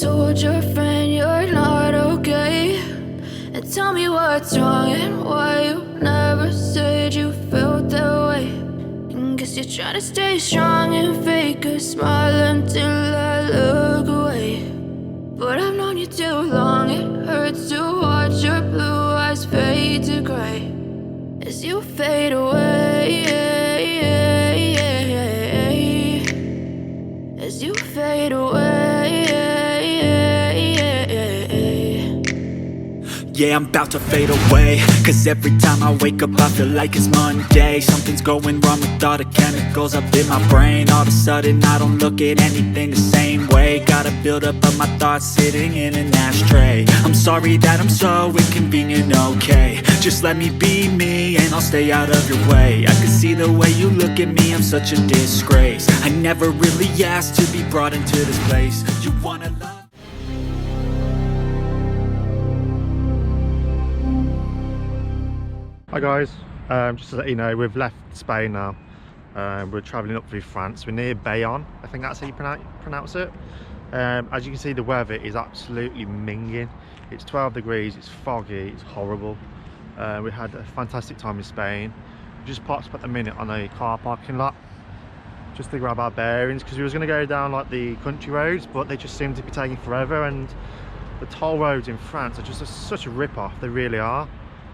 told your friend you're not okay? And tell me what's wrong and why you never said you felt that way. And guess you're trying to stay strong and fake a smile until I look away. But I've known you too long, it hurts to watch your blue eyes fade to gray as you fade away, as you fade away. Yeah, I'm about to fade away, cause every time I wake up I feel like it's Monday. Something's going wrong with all the chemicals up in my brain. All of a sudden I don't look at anything the same way. Gotta build up of my thoughts sitting in an ashtray. I'm sorry that I'm so inconvenient, okay? Just let me be me and I'll stay out of your way. I can see the way you look at me, I'm such a disgrace. I never really asked to be brought into this place. You wanna love? Hi guys, just to let you know, we've left Spain now. We're travelling up through France. We're near Bayonne, I think that's how you pronounce it. As you can see, the weather is absolutely minging. It's 12 degrees, it's foggy, it's horrible. We had a fantastic time in Spain. We just parked up at the minute on a car parking lot just to grab our bearings, because we was going to go down like the country roads, but they just seem to be taking forever, and the toll roads in France are just such a rip-off, they really are.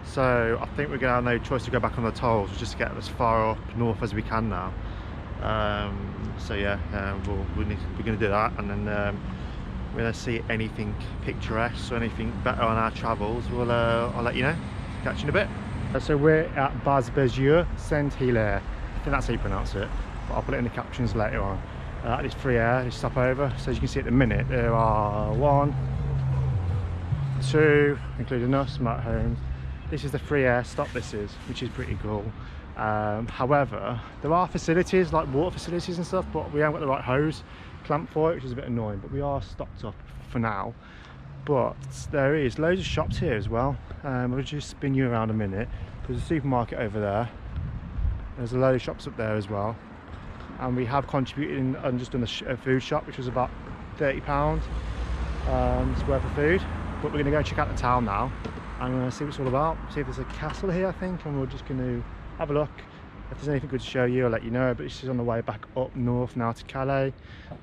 So I think we're going to have no choice to go back on the tolls, just to get as far up north as we can now. So yeah, we're going to do that, and then we're going to see anything picturesque or anything better on our travels. I'll let you know. Catch you in a bit. So we're at Barbezieux-Saint-Hilaire. I think that's how you pronounce it, but I'll put it in the captions later on. At this free air, this stopover. So as you can see at the minute, there are 1, 2, including us, Matt Holmes. This is the free air stop, which is pretty cool. However, there are facilities like water facilities and stuff, but we haven't got the right hose clamp for it, which is a bit annoying, but we are stocked up for now. But there is loads of shops here as well. I'll just spin you around a minute. There's a supermarket over there. There's a load of shops up there as well. And we have contributed and just done a food shop, which was about £30 worth of food. But we're going to go check out the town now. I'm going to see what it's all about, see if there's a castle here, I think, and we're just going to have a look. If there's anything good to show you, I'll let you know. But this is on the way back up north now to Calais.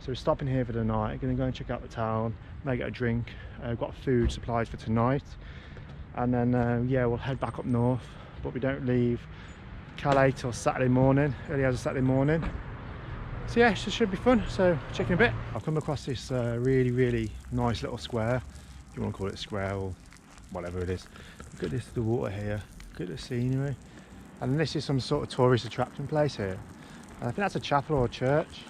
So we're stopping here for the night, going to go and check out the town, make it a drink. We've got food supplies for tonight. And then, yeah, we'll head back up north. But we don't leave Calais till Saturday morning, early as a Saturday morning. So yeah, it should be fun, so check in a bit. I've come across this really, really nice little square, if you want to call it a square or whatever it is. Look at this, the water here, look at the scenery. And this is some sort of tourist attraction place here. And I think that's a chapel or a church,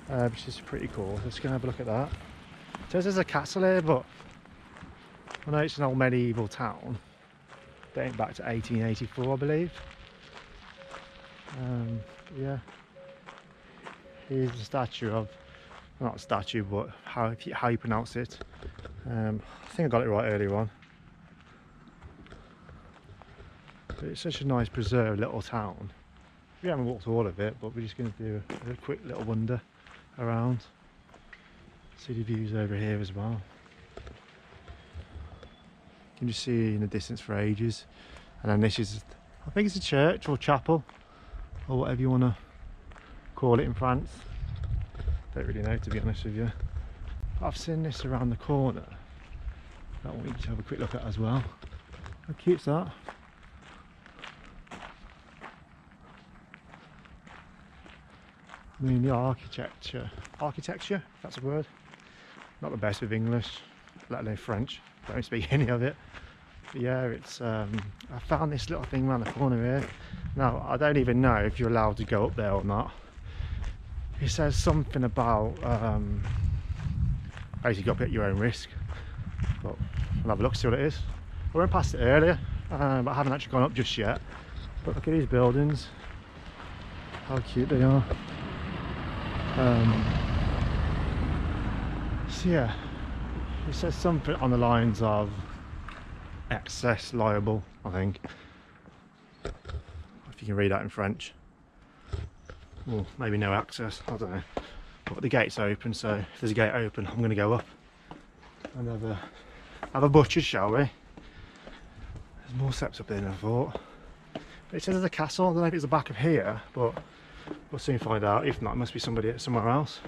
which is pretty cool. So let's go and have a look at that. It says there's a castle here, but I know it's an old medieval town, dating back to 1884, I believe. Yeah, here's the statue of, not a statue, but how you pronounce it. I think I got it right earlier on. But it's such a nice preserved little town. We haven't walked all of it, but we're just going to do a quick little wander around. See the views over here as well. You can just see in the distance for ages. And then this is, I think it's a church or chapel, or whatever you want to call it in France. Don't really know, to be honest with you. But I've seen this around the corner that I want you to have a quick look at as well. How cute's that? I mean, the architecture, if that's a word. Not the best with English, let alone French. Don't speak any of it. But yeah, it's I found this little thing around the corner here. Now, I don't even know if you're allowed to go up there or not. It says something about basically got to be at your own risk. But I'll have a look, see what it is. I went past it earlier, but I haven't actually gone up just yet. But look at these buildings, how cute they are. So yeah, it says something on the lines of excess liable, I think. If you can read that in French. Or maybe no access, I don't know. But the gate's open, so if there's a gate open, I'm going to go up. and have a butcher, shall we? There's more steps up there than I thought. But it says there's a castle. I don't know if it's the back of here, but we'll soon find out. If not, it must be somewhere else.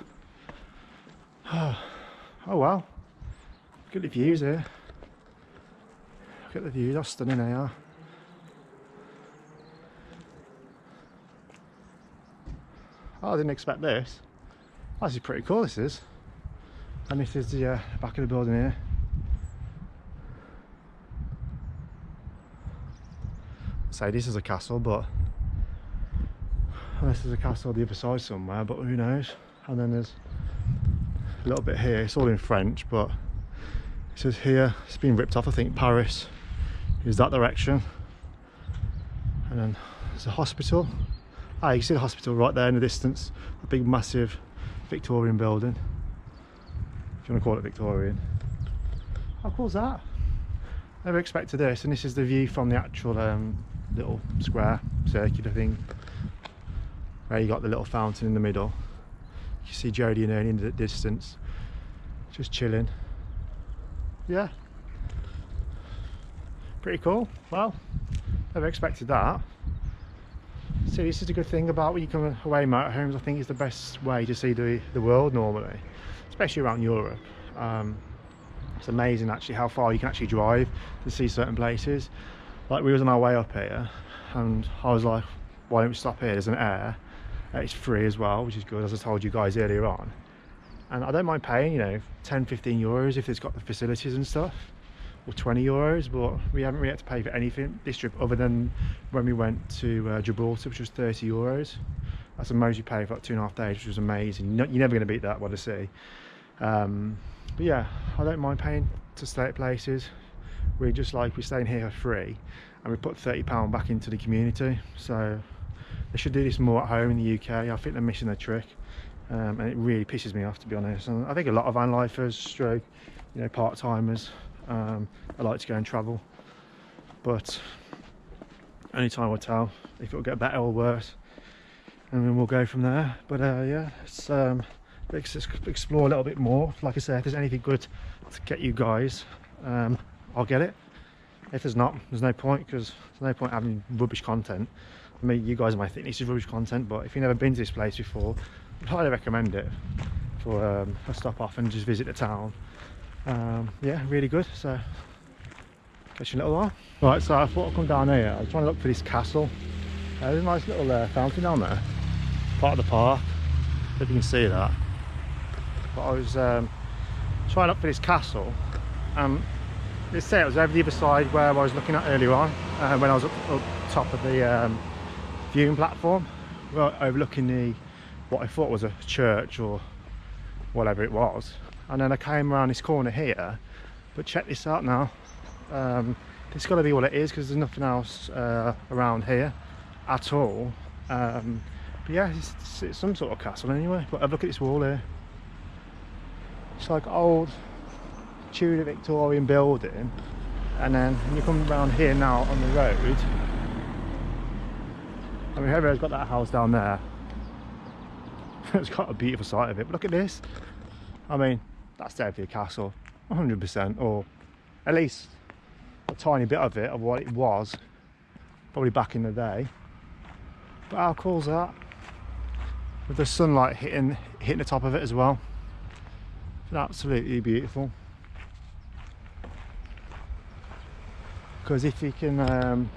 Oh wow. Look at the views here. Look at the views, how stunning they are. Oh, I didn't expect this. Oh, this is pretty cool, this is. And this is the back of the building here. Say this is a castle, but unless there's a castle on the other side somewhere, but who knows. And then there's a little bit here, it's all in French, but it says here, it's been ripped off, I think Paris is that direction. And then there's a hospital. Ah, you can see the hospital right there in the distance, a big massive Victorian building, if you want to call it Victorian. How cool is that? Never expected this. And this is the view from the actual little square circular thing, where you got the little fountain in the middle. You see Jodie and Ernie in the distance, just chilling. Yeah, pretty cool. Well, never expected that. See, this is a good thing about when you come away motorhomes. I think it's the best way to see the world normally, especially around Europe. It's amazing actually how far you can actually drive to see certain places. Like we was on our way up here and I was like, why don't we stop here? There's an air, it's free as well, which is good, as I told you guys earlier on. And I don't mind paying, you know, 10-15 euros if it's got the facilities and stuff, or 20 euros, but we haven't really had to pay for anything this trip other than when we went to Gibraltar, which was 30 euros. That's the most you pay for like 2.5 days, which was amazing. You're never going to beat that, what I see. But yeah, I don't mind paying to stay at places. We're staying here for free, and we put £30 back into the community. So they should do this more at home in the UK. I think they're missing their trick, and it really pisses me off, to be honest. And I think a lot of van lifers, stroke, you know, part-timers, I like to go and travel, but only time will tell if it'll get better or worse, and then we'll go from there. But yeah, let's explore a little bit more. Like I said, if there's anything good to get you guys, I'll get it. If there's not, there's no point, because there's no point having rubbish content. I mean, you guys might think this is rubbish content, but if you've never been to this place before, I'd highly recommend it for a stop off and just visit the town. Yeah, really good. So catch you in a little while. Right, so I thought I'd come down here. I was trying to look for this castle. There's a nice little fountain down there, part of the park. I don't know if you can see that. But I was trying to look for this castle. Let's say it was over the other side where I was looking at earlier on, when I was up top of the viewing platform, overlooking what I thought was a church or whatever it was. And then I came around this corner here, but check this out now. This has got to be what it is, because there's nothing else around here at all. But yeah, it's some sort of castle anyway. But have a look at this wall here. It's like old Tudor Victorian building, and then when you come around here now on the road, I mean, whoever's got that house down there, it's got a beautiful sight of it. But look at this. I mean, that's definitely a castle, 100%, or at least a tiny bit of it, of what it was, probably back in the day. But how cool is that? With the sunlight hitting the top of it as well. It's absolutely beautiful. Because if you can,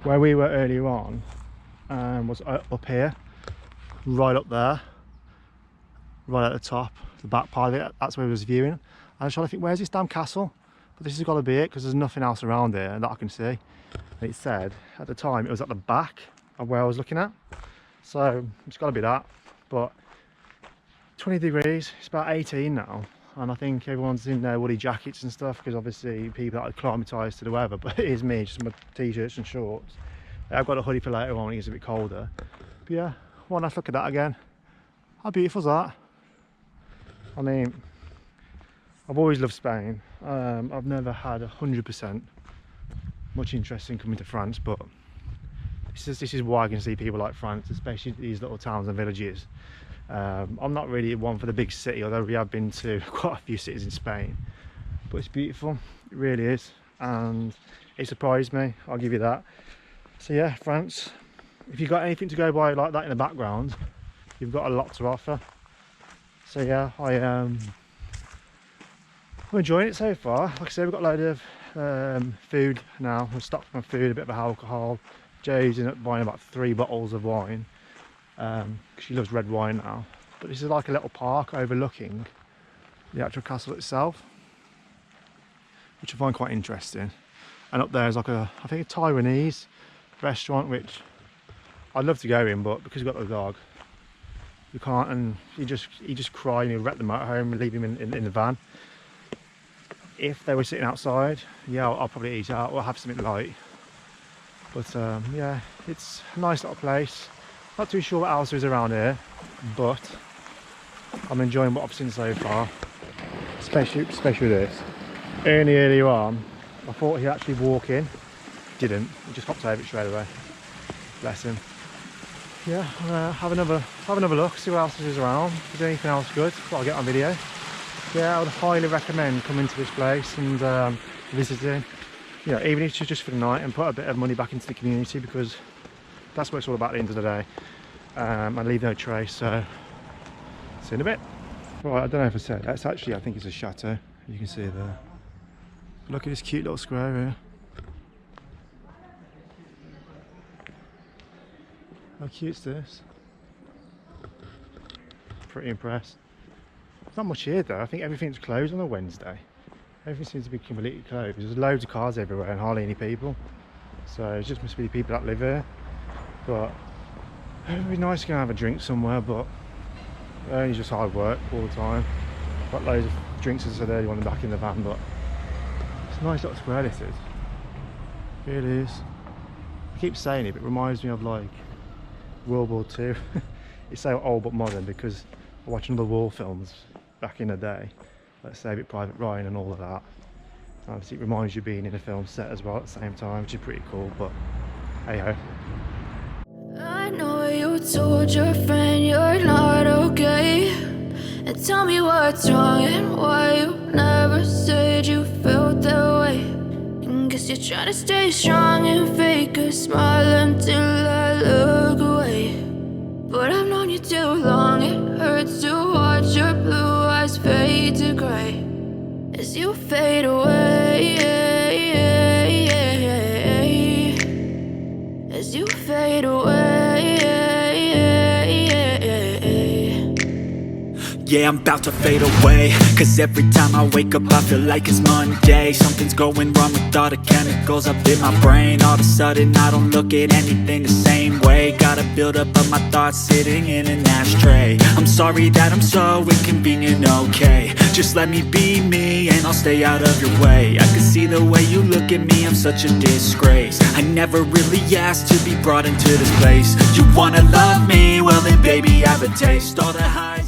where we were earlier on, was up here, right up there, right at the top, the back part of it, that's where we was viewing. And I was trying to think, where's this damn castle? But this has got to be it, because there's nothing else around here that I can see. And it said, at the time, it was at the back of where I was looking at. So, it's got to be that. But 20 degrees, it's about 18 now. And I think everyone's in their woolly jackets and stuff, because obviously people are acclimatised to the weather. But it is me, just my t-shirts and shorts. I've got a hoodie for later on when it gets a bit colder. But yeah, one last look at that again. How beautiful is that? I mean, I've always loved Spain. I've never had 100% much interest in coming to France, but this is why I can see people like France, especially these little towns and villages. I'm not really one for the big city, although we have been to quite a few cities in Spain, but it's beautiful, it really is, and it surprised me, I'll give you that. So yeah, France, if you've got anything to go by like that in the background, you've got a lot to offer. So yeah, I'm enjoying it so far. Like I said, we've got a load of food now. We're stocked on food, a bit of alcohol. Joe's ended up buying about 3 bottles of wine, because she loves red wine now. But this is like a little park overlooking the actual castle itself, which I find quite interesting. And up there is like I think a Taiwanese restaurant, which I'd love to go in, but because we've got the dog, you can't, and he just cry and he'll wreck the motorhome and leave him in the van. If they were sitting outside, yeah, I'll probably eat out or have something light. But yeah, it's a nice little place. Not too sure what else is around here, but I'm enjoying what I've seen so far. Especially this. Earlier on, I thought he'd actually walk in. Didn't. He just hopped over it straight away. Bless him. Yeah, have another look, see what else is around. If there's anything else good, what I'll get on video. Yeah, I would highly recommend coming to this place and visiting. You know, even if it's just for the night, and put a bit of money back into the community, because that's what it's all about at the end of the day. And leave no trace. So, see you in a bit. Right, I don't know if I said that's actually, I think it's a chateau. You can see there. Look at this cute little square here. How cute's this? Pretty impressed. There's not much here though. I think everything's closed on a Wednesday. Everything seems to be completely closed. There's loads of cars everywhere and hardly any people. So it just must be the people that live here. But it would be nice to go and have a drink somewhere, but only just hard work all the time. Got loads of drinks, as I said earlier, one back in the van, but it's a nice little square this is. Here it is. I keep saying it, but it reminds me of like World War II. It's so old but modern, because I watched other war films back in the day, like Saving Private Ryan and all of that. And obviously it reminds you of being in a film set as well at the same time, which is pretty cool, but hey ho. I know you told your friend you're not okay, and tell me what's wrong and why you never said you felt that way. And guess you're trying to stay strong and fake a smile until I look away. But I've known you too long, it hurts to watch your blue eyes fade to grey as you fade away, as you fade away. Yeah, I'm about to fade away, cause every time I wake up I feel like it's Monday. Something's going wrong with all the chemicals up in my brain. All of a sudden I don't look at anything the same way. Got a build-up of my thoughts sitting in an ashtray. I'm sorry that I'm so inconvenient, okay. Just let me be me and I'll stay out of your way. I can see the way you look at me, I'm such a disgrace. I never really asked to be brought into this place. You wanna love me? Well then baby, have a taste. All the high